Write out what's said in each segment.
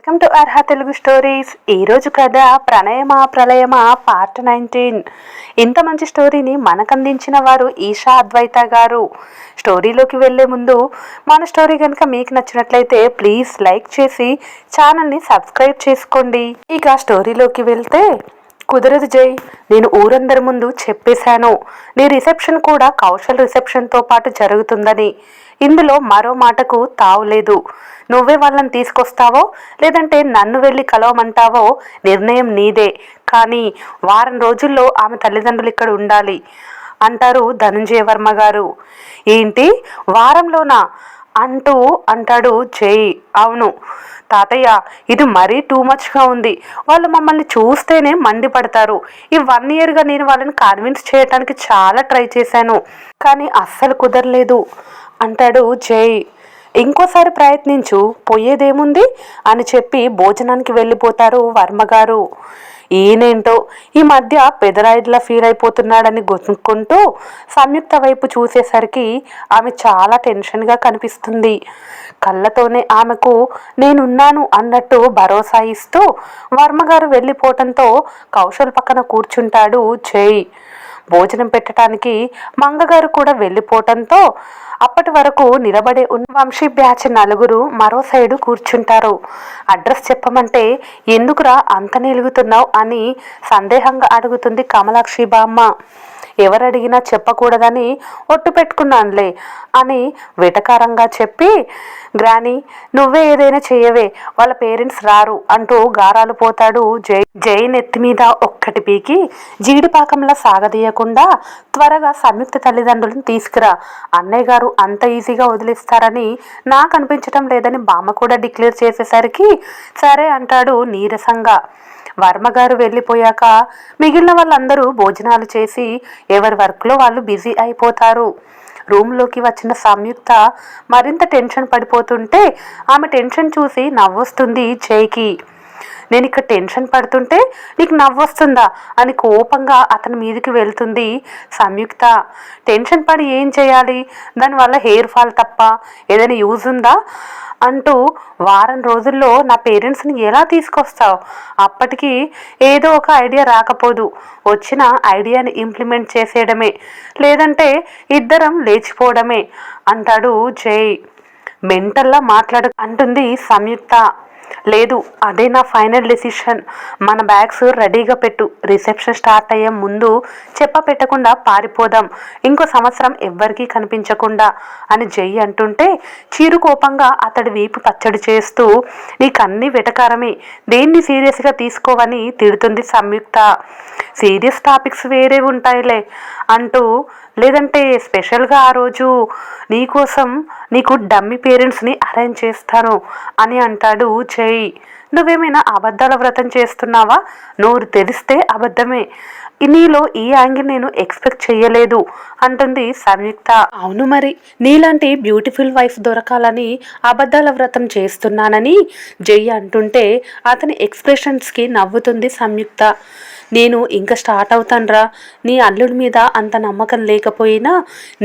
Welcome to Arha Telugu stories. ఈరోజు కథ ప్రణయమా ప్రళయమా part 19. ఇంత మంచి స్టోరీని మనకు అందించిన వారు ఈషా అద్వైత గారు. స్టోరీలోకి వెళ్లే ముందు మన స్టోరీ కనుక మీకు నచ్చినట్లయితే ప్లీజ్ లైక్ చేసి ఛానల్ని సబ్స్క్రైబ్ చేసుకోండి. ఇక స్టోరీలోకి వెళ్తే, కుదరదు జై, నేను ఊరందరి ముందు చెప్పేశాను. నీ రిసెప్షన్ కూడా కౌశల్ రిసెప్షన్తో పాటు జరుగుతుందని. ఇందులో మరో మాటకు తావులేదు. నువ్వే వాళ్ళని తీసుకొస్తావో లేదంటే నన్ను వెళ్ళి కలవమంటావో నిర్ణయం నీదే. కానీ వారం రోజుల్లో ఆమె తల్లిదండ్రులు ఇక్కడ ఉండాలి అంటారు ధనంజయ వర్మ గారు. ఏంటి, వారంలోనా అంటాడు జై. అవును తాతయ్య, ఇది మరీ టూ మచ్గా ఉంది. వాళ్ళు మమ్మల్ని చూస్తేనే మండిపడతారు. ఈ 1 ఇయర్గా నేను వాళ్ళని కన్విన్స్ చేయడానికి చాలా ట్రై చేశాను, కానీ అస్సలు కుదరలేదు అంటాడు జై. ఇంకోసారి ప్రయత్నించు, పోయేదేముంది అని చెప్పి భోజనానికి వెళ్ళిపోతారు వర్మగారు. ఈయనేంటో ఈ మధ్య పెదరాయిడ్లా ఫీల్ అయిపోతున్నాడని గుర్తుకుంటూ సంయుక్త వైపు చూసేసరికి ఆమె చాలా టెన్షన్గా కనిపిస్తుంది. కళ్ళతోనే ఆమెకు నేనున్నాను అన్నట్టు భరోసా ఇస్తూ వర్మగారు వెళ్ళిపోవటంతో కౌశల్ పక్కన కూర్చుంటాడు జై. భోజనం పెట్టడానికి మంగగారు కూడా వెళ్ళిపోవటంతో అప్పటి వరకు నిలబడే ఉన్న వంశీ బ్యాచ్ 4 మరో సైడు కూర్చుంటారు. అడ్రస్ చెప్పమంటే ఎందుకురా అంత నిలుగుతున్నావు అని సందేహంగా అడుగుతుంది కమలాక్షి బామ్మ. ఎవరడిగినా చెప్పకూడదని ఒట్టు పెట్టుకున్నానులే అని వెటకారంగా చెప్పి, గ్రాని నువ్వే ఏదైనా చేయవే, వాళ్ళ పేరెంట్స్ రారు అంటూ గారాలు పోతాడు జై. జై నెత్తి మీద ఒక్కటి పీకి జీడిపాకంలా సాగదీయకుండా త్వరగా సంయుక్త తల్లిదండ్రులను తీసుకురా, అన్నయ్య గారు అంత ఈజీగా వదిలిస్తారని నాకు అనిపించటం లేదని బామ్మ కూడా డిక్లేర్ చేసేసరికి సరే అంటాడు నీరసంగా. వర్మగారు వెళ్ళిపోయాక మిగిలిన వాళ్ళందరూ భోజనాలు చేసి ఎవరి వర్క్లో వాళ్ళు బిజీ అయిపోతారు. రూమ్లోకి వచ్చిన సంయుక్త మరింత టెన్షన్ పడిపోతుంటే ఆమె టెన్షన్ చూసి నవ్వొస్తుంది జైకి. నేను ఇక్కడ టెన్షన్ పడుతుంటే నీకు నవ్వొస్తుందా అని కోపంగా అతని మీదకి వెళ్తుంది సంయుక్త. టెన్షన్ పడి ఏం చేయాలి, దానివల్ల హెయిర్ ఫాల్ తప్ప ఏదైనా యూజ్ ఉందా అంటూ వారం రోజుల్లో నా పేరెంట్స్ని ఎలా తీసుకొస్తావు? అప్పటికి ఏదో ఒక ఐడియా రాకపోదు, వచ్చిన ఐడియాని ఇంప్లిమెంట్ చేసేయడమే, లేదంటే ఇద్దరం లేచిపోవడమే అంటాడు జై. మెంటల్లా అంటుంది సంయుక్త. లేదు, అదే నా ఫైనల్ డెసిషన్. మన బ్యాగ్స్ రెడీగా పెట్టు, రిసెప్షన్ స్టార్ట్ అయ్యే ముందు పెట్టకుండా పారిపోదాం, ఇంకో సంవత్సరం ఎవ్వరికీ కనిపించకుండా అని జై అంటుంటే చీరు కోపంగా అతడి వీపు పచ్చడి చేస్తూ నీకన్నీ వెటకారమే, దేన్ని సీరియస్గా తీసుకోవని తిడుతుంది సంయుక్త. సీరియస్ టాపిక్స్ వేరే ఉంటాయిలే అంటూ, లేదంటే స్పెషల్గా ఆ రోజు నీకోసం నీకు డమ్మీ పేరెంట్స్ని అరేంజ్ చేస్తాను అని అంటాడు జై. నువ్వేమైనా అబద్ధాల వ్రతం చేస్తున్నావా? నోరు తెరిస్తే అబద్ధమే. నీలో ఈ యాంగిల్ నేను ఎక్స్పెక్ట్ చెయ్యలేదు అంటుంది సంయుక్త. అవును మరి, నీలాంటి బ్యూటిఫుల్ వైఫ్ దొరకాలని అబద్ధాల వ్రతం చేస్తున్నానని జై అంటుంటే అతని ఎక్స్ప్రెషన్స్కి నవ్వుతుంది సంయుక్త. నేను ఇంకా స్టార్ట్ అవుతానురా, నీ అల్లుడి మీద అంత నమ్మకం లేకపోయినా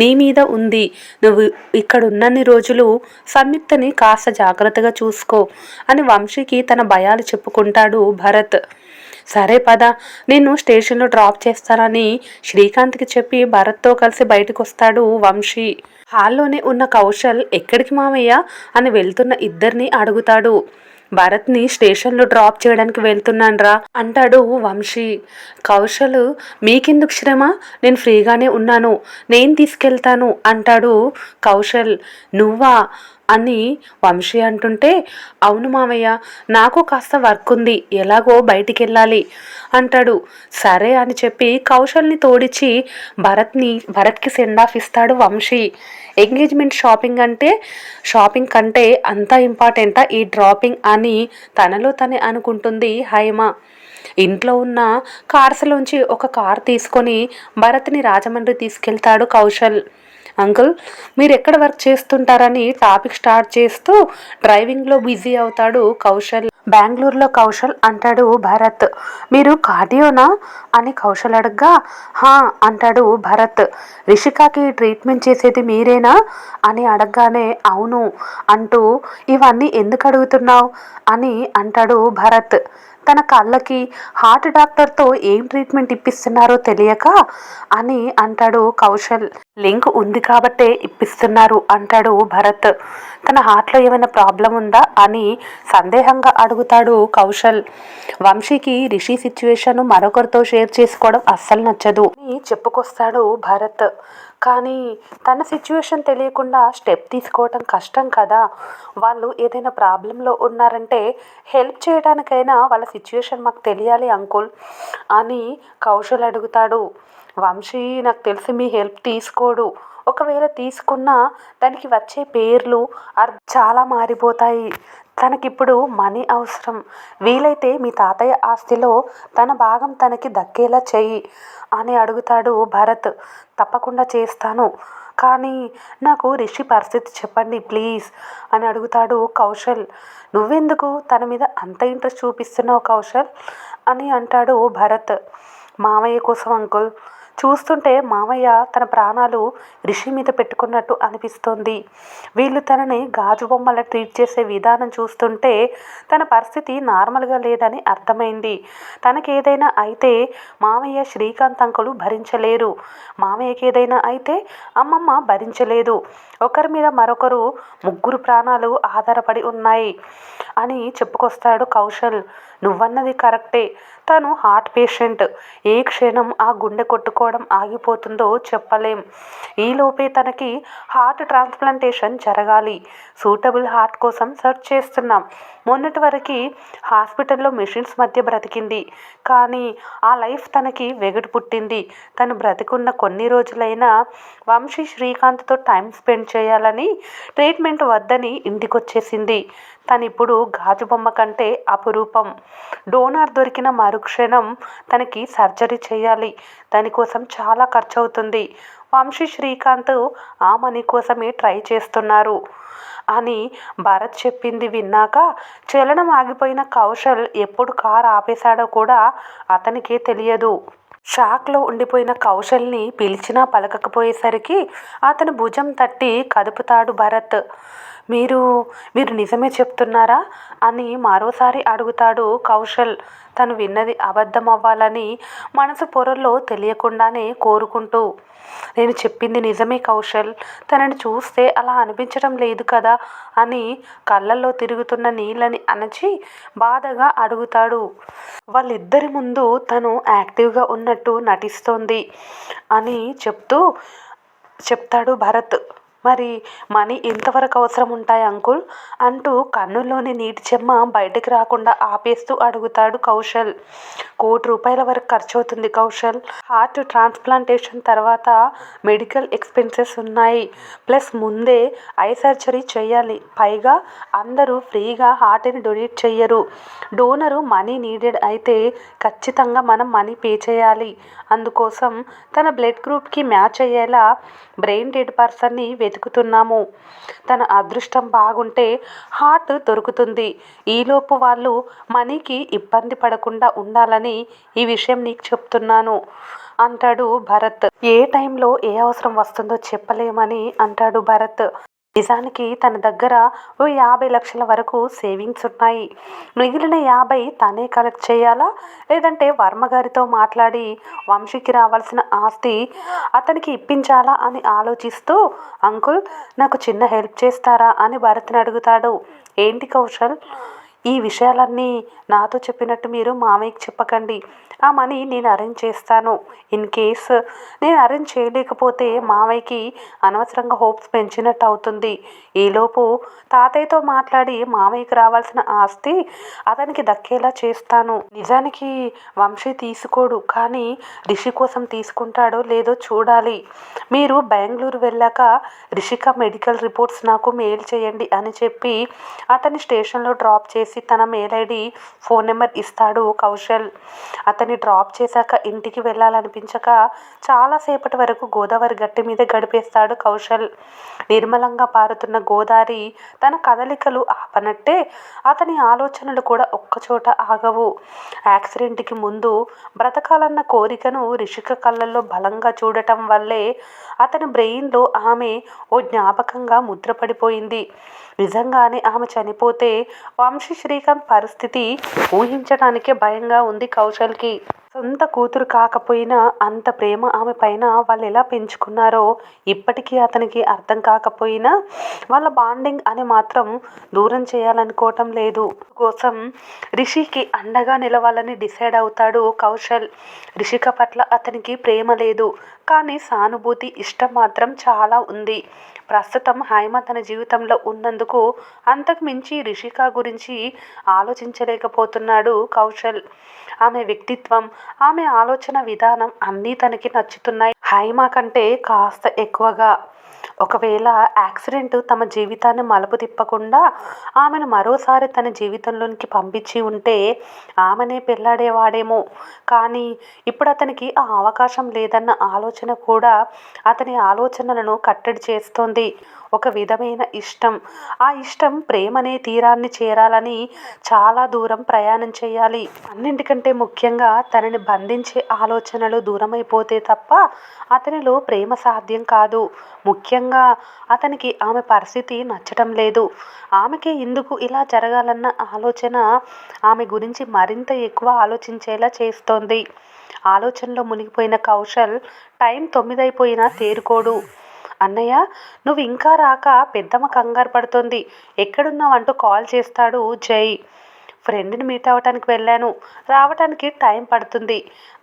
నీ మీద ఉంది. నువ్వు ఇక్కడ ఉన్నన్ని రోజులు సంయుక్తని కాస్త జాగ్రత్తగా చూసుకో అని వంశీకి తన భయాలు చెప్పుకుంటాడు భరత్. సరే పద, నేను స్టేషన్లో డ్రాప్ చేస్తానని శ్రీకాంత్కి చెప్పి భరత్తో కలిసి బయటకు వస్తాడు వంశీ. హాల్లోనే ఉన్న కౌశల్ ఎక్కడికి మామయ్య అని వెళ్తున్న ఇద్దరిని అడుగుతాడు. భరత్ని స్టేషన్లో డ్రాప్ చేయడానికి వెళ్తున్నాన్రా అంటాడు వంశీ. కౌశల్ మీకెందుకు శ్రమ, నేను ఫ్రీగానే ఉన్నాను, నేను తీసుకెళ్తాను అంటాడు కౌశల్. నువ్వా అని వంశీ అంటుంటే, అవును మామయ్య, నాకు కాస్త వర్క్ ఉంది, ఎలాగో బయటికి వెళ్ళాలి అంటాడు. సరే అని చెప్పి కౌశల్ని తోడిచి భరత్కి సెండ్ ఆఫ్ ఇస్తాడు వంశీ. ఎంగేజ్మెంట్ షాపింగ్ కంటే అంత ఇంపార్టెంటా ఈ డ్రాపింగ్ అని తనలో తనే అనుకుంటుంది హైమ. ఇంట్లో ఉన్న కార్స్లోంచి ఒక కార్ తీసుకొని భరత్ని రాజమండ్రి తీసుకెళ్తాడు కౌశల్. అంకుల్, మీరు ఎక్కడ వర్క్ చేస్తుంటారని టాపిక్ స్టార్ట్ చేస్తూ డ్రైవింగ్లో బిజీ అవుతాడు కౌశల్. బెంగళూరులో కౌశల్ అంటాడు భరత్. మీరు కార్డియోనా అని కౌశల్ అడగ్గా హా అంటాడు భరత్. రిషికాకి ట్రీట్మెంట్ చేసేది మీరేనా అని అడగగానే అవును అంటూ ఇవన్నీ ఎందుకు అడుగుతున్నావు అని అంటాడు భరత్. తన కళ్ళకి హార్ట్ డాక్టర్తో ఏం ట్రీట్మెంట్ ఇప్పిస్తున్నారో తెలియక అని అంటాడు కౌశల్. లింక్ ఉంది కాబట్టే ఇప్పిస్తున్నారు అంటాడు భరత్. తన హార్ట్లో ఏమైనా ప్రాబ్లం ఉందా అని సందేహంగా అడుగుతాడు కౌశల్. వంశీకి రిషి సిచ్యువేషన్ మరొకరితో షేర్ చేసుకోవడం అస్సలు నచ్చదు అని చెప్పుకొస్తాడు భరత్. కానీ తన సిచ్యువేషన్ తెలియకుండా స్టెప్ తీసుకోవటం కష్టం కదా. వాళ్ళు ఏదైనా ప్రాబ్లంలో ఉన్నారంటే హెల్ప్ చేయడానికైనా వాళ్ళ సిచ్యువేషన్ మాకు తెలియాలి అంకుల్ అని కౌశల్ అడుగుతాడు. వంశీ నాకు తెలిసి మీ హెల్ప్ తీసుకోడు. ఒకవేళ తీసుకున్నా దానికి వచ్చే పేర్లు చాలా మారిపోతాయి. తనకిప్పుడు మనీ అవసరం. వీలైతే మీ తాతయ్య ఆస్తిలో తన భాగం తనకి దక్కేలా చెయ్యి అని అడుగుతాడు భరత్. తప్పకుండా చేస్తాను, కానీ నాకు రిషి పరిస్థితి చెప్పండి ప్లీజ్ అని అడుగుతాడు కౌశల్. నువ్వెందుకు తన మీద అంత ఇంట్రెస్ట్ చూపిస్తున్నావు కౌశల్ అని అంటాడు భరత్. మామయ్య కోసం అంకుల్. చూస్తుంటే మామయ్య తన ప్రాణాలు రిషి మీద పెట్టుకున్నట్టు అనిపిస్తోంది. వీళ్ళు తనని గాజు బొమ్మలా ట్రీట్ చేసే విధానం చూస్తుంటే తన పరిస్థితి నార్మల్గా లేదని అర్థమైంది. తనకేదైనా అయితే మామయ్య శ్రీకాంత్ అంకులు భరించలేరు. మామయ్యకి ఏదైనా అయితే అమ్మమ్మ భరించలేదు. ఒకరి మీద మరొకరు ముగ్గురు ప్రాణాలు ఆధారపడి ఉన్నాయి అని చెప్పుకొస్తాడు కౌశల్. నువ్వన్నది కరెక్టే. తను హార్ట్ పేషెంట్. ఏ క్షణం ఆ గుండె కొట్టుకోవడం ఆగిపోతుందో చెప్పలేం. ఈలోపే తనకి హార్ట్ ట్రాన్స్ప్లాంటేషన్ జరగాలి. సూటబుల్ హార్ట్ కోసం సెర్చ్ చేస్తున్నాం. మొన్నటి వరకు హాస్పిటల్లో మెషిన్స్ మధ్య బ్రతికింది, కానీ ఆ లైఫ్ తనకి వెగటు పుట్టింది. తను బ్రతికున్న కొన్ని రోజులైనా వంశీ శ్రీకాంత్తో టైం స్పెండ్ చేయాలని ట్రీట్మెంట్ వద్దని ఇంటికొచ్చేసింది. తనిప్పుడు గాజు బొమ్మ కంటే అపురూపం. డోనార్ దొరికిన మరుక్షణం తనకి సర్జరీ చేయాలి. దానికోసం చాలా ఖర్చు అవుతుంది. వంశీ శ్రీకాంత్ ఆ మనీ కోసమే ట్రై చేస్తున్నారు అని భరత్ చెప్పింది విన్నాక చలనం ఆగిపోయిన కౌశల్ ఎప్పుడు కారు ఆపేశాడో కూడా అతనికే తెలియదు. షాక్లో ఉండిపోయిన కౌశల్ని పిలిచినా పలకకపోయేసరికి అతని భుజం తట్టి కదుపుతాడు భరత్. మీరు మీరు నిజమే చెప్తున్నారా అని మరోసారి అడుగుతాడు కౌశల్. తను విన్నది అబద్ధం అవ్వాలని మనసు పొరల్లో తెలియకుండానే కోరుకుంటూ. నేను చెప్పింది నిజమే కౌశల్. తనని చూస్తే అలా అనిపించడం లేదు కదా అని కళ్ళల్లో తిరుగుతున్న నీళ్ళని అణచి బాధగా అడుగుతాడు. వాళ్ళిద్దరి ముందు తను యాక్టివ్గా ఉన్నట్టు నటిస్తోంది అని చెప్తాడు భరత్. మరి మనీ ఎంతవరకు అవసరం ఉంటాయి అంకుల్ అంటూ కన్నుల్లోని నీటి చెమ్మ బయటకు రాకుండా ఆపేస్తూ అడుగుతాడు కౌశల్. ₹1,00,00,000 వరకు ఖర్చు అవుతుంది కౌశల్. హార్ట్ ట్రాన్స్ప్లాంటేషన్ తర్వాత మెడికల్ ఎక్స్పెన్సెస్ ఉన్నాయి. ప్లస్ ముందే ఐ సర్జరీ చేయాలి. పైగా అందరూ ఫ్రీగా హార్ట్ని డొనేట్ చెయ్యరు. డోనరు మనీ నీడెడ్ అయితే ఖచ్చితంగా మనం మనీ పే చేయాలి. అందుకోసం తన బ్లడ్ గ్రూప్కి మ్యాచ్ అయ్యేలా బ్రెయిన్ డెడ్ పర్సన్ని వెతుకుతున్నాము. తన అదృష్టం బాగుంటే హార్ట్ దొరుకుతుంది. ఈలోపు వాళ్ళు మనీకి ఇబ్బంది పడకుండా ఉండాలని ఈ విషయం నీకు చెప్తున్నాను అంటాడు భరత్. ఏ టైంలో ఏ అవసరం వస్తుందో చెప్పలేమని అంటాడు భరత్. నిజానికి తన దగ్గర ఓ 50 లక్షల వరకు సేవింగ్స్ ఉన్నాయి. మిగిలిన 50 తనే కలెక్ట్ చేయాలా, లేదంటే వర్మగారితో మాట్లాడి వంశీకి రావాల్సిన ఆస్తి అతనికి ఇప్పించాలా అని ఆలోచిస్తూ అంకుల్ నాకు చిన్న హెల్ప్ చేస్తారా అని భరత్ని అడుగుతాడు. ఏంటి కౌశల్? ఈ విషయాలన్నీ నాతో చెప్పినట్టు మీరు మామయ్యకి చెప్పకండి. ఆ మనీ నేను అరేంజ్ చేస్తాను. ఇన్ కేస్ నేను అరేంజ్ చేయలేకపోతే మామయ్యకి అనవసరంగా హోప్స్ పెంచినట్టు అవుతుంది. ఈలోపు తాతయ్యతో మాట్లాడి మామయ్యకి రావాల్సిన ఆస్తి అతనికి దక్కేలా చేస్తాను. నిజానికి వంశీ తీసుకోడు, కానీ రిషి కోసం తీసుకుంటాడో లేదో చూడాలి. మీరు బెంగళూరు వెళ్ళాక రిషిక మెడికల్ రిపోర్ట్స్ నాకు మెయిల్ చేయండి అని చెప్పి అతన్ని స్టేషన్లో డ్రాప్ చేసి చేసి తన మెయిల్ ఐడి ఫోన్ నెంబర్ ఇస్తాడు కౌశల్. అతన్ని డ్రాప్ చేశాక ఇంటికి వెళ్ళాలనిపించక చాలాసేపటి వరకు గోదావరి గట్టి మీద గడిపేస్తాడు కౌశల్. నిర్మలంగా పారుతున్న గోదావరి తన కదలికలు ఆపనట్టే అతని ఆలోచనలు కూడా ఒక్కచోట ఆగవు. యాక్సిడెంట్కి ముందు బ్రతకాలన్న కోరికను రిషిక కళ్ళల్లో బలంగా చూడటం వల్లే అతని బ్రెయిన్లో ఆమె ఓ జ్ఞాపకంగా ముద్రపడిపోయింది. నిజంగానే ఆమె చనిపోతే వంశీ శ్రీకాంత్ పరిస్థితి ఊహించడానికే భయంగా ఉంది కౌశల్కి. సొంత కూతురు కాకపోయినా అంత ప్రేమ ఆమె పైన వాళ్ళు ఎలా పెంచుకున్నారో ఇప్పటికీ అతనికి అర్థం కాకపోయినా వాళ్ళ బాండింగ్ అని మాత్రం దూరం చేయాలనుకోవటం లేదు. కోసం రిషికి అండగా నిలవాలని డిసైడ్ అవుతాడు కౌశల్. రిషిక పట్ల అతనికి ప్రేమ లేదు, కానీ సానుభూతి, ఇష్టం మాత్రం చాలా ఉంది. ప్రస్తుతం హైమ తన జీవితంలో ఉన్నందుకు అంతకు మించి రిషిక గురించి ఆలోచించలేకపోతున్నాడు కౌశల్. ఆమె వ్యక్తిత్వం, ఆమె ఆలోచన విధానం అన్నీ తనకి నచ్చుతున్నాయి హైమ కంటే కాస్త ఎక్కువగా. ఒకవేళ యాక్సిడెంట్ తమ జీవితాన్ని మలుపు తిప్పకుండా ఆమెను మరోసారి తన జీవితంలోనికి పంపించి ఉంటే ఆమెనే పెళ్ళాడేవాడేమో. కానీ ఇప్పుడు అతనికి ఆ అవకాశం లేదన్న ఆలోచన కూడా అతని ఆలోచనలను కట్టడి చేస్తోంది. ఒక విధమైన ఇష్టం. ఆ ఇష్టం ప్రేమనే తీరాన్ని చేరాలని చాలా దూరం ప్రయాణం చేయాలి. అన్నింటికంటే ముఖ్యంగా తనని బంధించే ఆలోచనలు దూరమైపోతే తప్ప అతనిలో ప్రేమ సాధ్యం కాదు. ముఖ్యంగా అతనికి ఆమె పరిస్థితి నచ్చటం లేదు. ఆమెకి ఎందుకు ఇలా జరగాలన్న ఆలోచన ఆమె గురించి మరింత ఎక్కువ ఆలోచించేలా చేస్తోంది. ఆలోచనలో మునిగిపోయిన కౌశల్ టైం 9 అయిపోయినా తేరుకోడు. అన్నయ్య, నువ్వు ఇంకా రాక పెద్దమ్మ కంగారు పడుతోంది, ఎక్కడున్నావంటూ కాల్ చేస్తాడు జై. ఫ్రెండ్ని మీట్ అవ్వటానికి వెళ్ళాను, రావటానికి టైం పడుతుంది,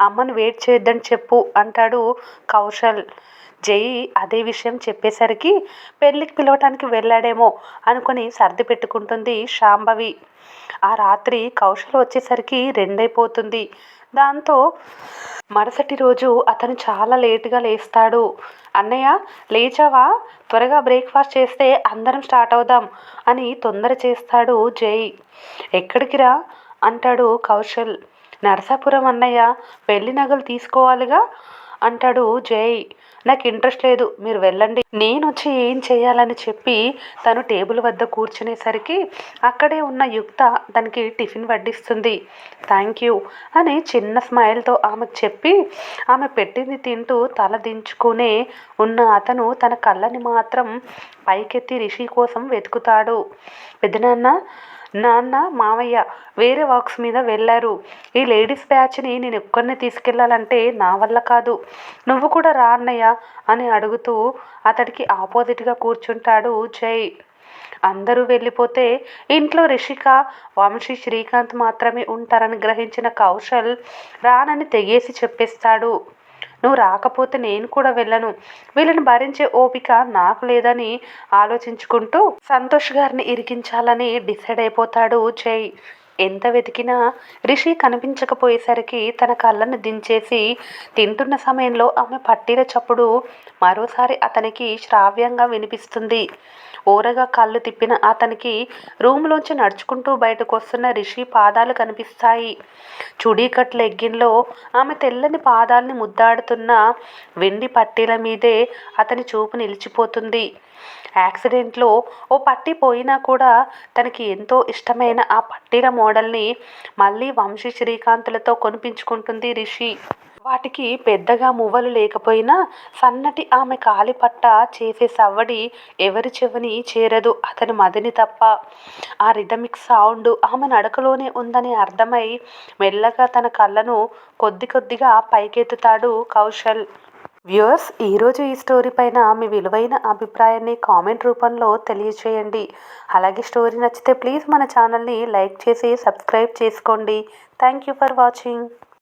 అమ్మను వెయిట్ చేయొద్దని చెప్పు అంటాడు కౌశల్. జై అదే విషయం చెప్పేసరికి పెళ్ళికి పిలవటానికి వెళ్ళాడేమో అనుకుని సర్ది పెట్టుకుంటుంది శాంభవి. ఆ రాత్రి కౌశల్ వచ్చేసరికి 2 అయిపోతుంది. దాంతో మరుసటి రోజు అతను చాలా లేటుగా లేస్తాడు. అన్నయ్య లేచావా, త్వరగా బ్రేక్ఫాస్ట్ చేస్తే అందరం స్టార్ట్ అవుదాం అని తొందర చేస్తాడు జై. ఎక్కడికి రా అంటాడు కౌశల్. నరసాపురం అన్నయ్య, పెళ్లి నగలు తీసుకోవాలిగా అంటాడు జై. నాకు ఇంట్రెస్ట్ లేదు, మీరు వెళ్ళండి, నేను వచ్చి ఏం చేయాలని చెప్పి తను టేబుల్ వద్ద కూర్చునేసరికి అక్కడే ఉన్న యుక్త తనకి టిఫిన్ వడ్డిస్తుంది. థ్యాంక్ యూ అని చిన్న స్మైల్తో ఆమెకు చెప్పి ఆమె పెట్టింది తింటూ తల దించుకునే ఉన్న అతను తన కళ్ళని మాత్రం పైకెత్తి రిషి కోసం వెతుకుతాడు. పెద్దనాన్న, నాన్న, మామయ్య వేరే వర్క్స్ మీద వెళ్ళారు. ఈ లేడీస్ బ్యాచ్ని నేను ఒక్కరిని తీసుకెళ్ళాలంటే నా వల్ల కాదు, నువ్వు కూడా రా అన్నయ్య అని అడుగుతూ అతడికి ఆపోజిట్గా కూర్చుంటాడు జై. అందరూ వెళ్ళిపోతే ఇంట్లో రిషిక, వంశీ, శ్రీకాంత్ మాత్రమే ఉంటారని గ్రహించిన కౌశల్ రానని తెగేసి చెప్పేస్తాడు. నువ్వు రాకపోతే నేను కూడా వెళ్ళను, వీళ్ళని భరించే ఓపిక నాకు లేదని ఆలోచించుకుంటూ సంతోష్ గారిని ఇరికించాలని డిసైడ్ అయిపోతాడు జై. ఎంత వెతికినా రిషి కనిపించకపోయేసరికి తన కళ్ళను దించేసి తింటున్న సమయంలో ఆమె పట్టీల చప్పుడు మరోసారి అతనికి శ్రావ్యంగా వినిపిస్తుంది. ఓరగా కళ్ళు తిప్పిన అతనికి రూమ్లోంచి నడుచుకుంటూ బయటకు వస్తున్న రిషి పాదాలు కనిపిస్తాయి. చుడీకట్ లెగ్గిన్లో ఆమె తెల్లని పాదాలని ముద్దాడుతున్న వెండి పట్టీల మీదే అతని చూపు నిలిచిపోతుంది. యాక్సిడెంట్లో ఓ పట్టీ పోయినా కూడా తనకి ఎంతో ఇష్టమైన ఆ పట్టీల మోడల్ని మళ్ళీ వంశీ, శ్రీకాంత్లతో కొనిపించుకుంటుంది రిషి. వాటికి పెద్దగా మువ్వలు లేకపోయినా సన్నటి ఆమె కాలిపట్ట చేసే సవ్వడి ఎవరి చెవిని చేరదు అతని మదిని తప్ప. ఆ రిథమిక్ సౌండ్ ఆమె నడకలోనే ఉందని అర్థమై మెల్లగా తన కళ్ళను కొద్ది కొద్దిగా పైకెత్తుతాడు కౌశల్. వ్యూయర్స్, ఈరోజు ఈ స్టోరీ పైన మీ విలువైన అభిప్రాయాన్ని కామెంట్ రూపంలో తెలియచేయండి. అలాగే స్టోరీ నచ్చితే ప్లీజ్ మన ఛానల్ని లైక్ చేసి సబ్స్క్రైబ్ చేసుకోండి. Thank you for watching.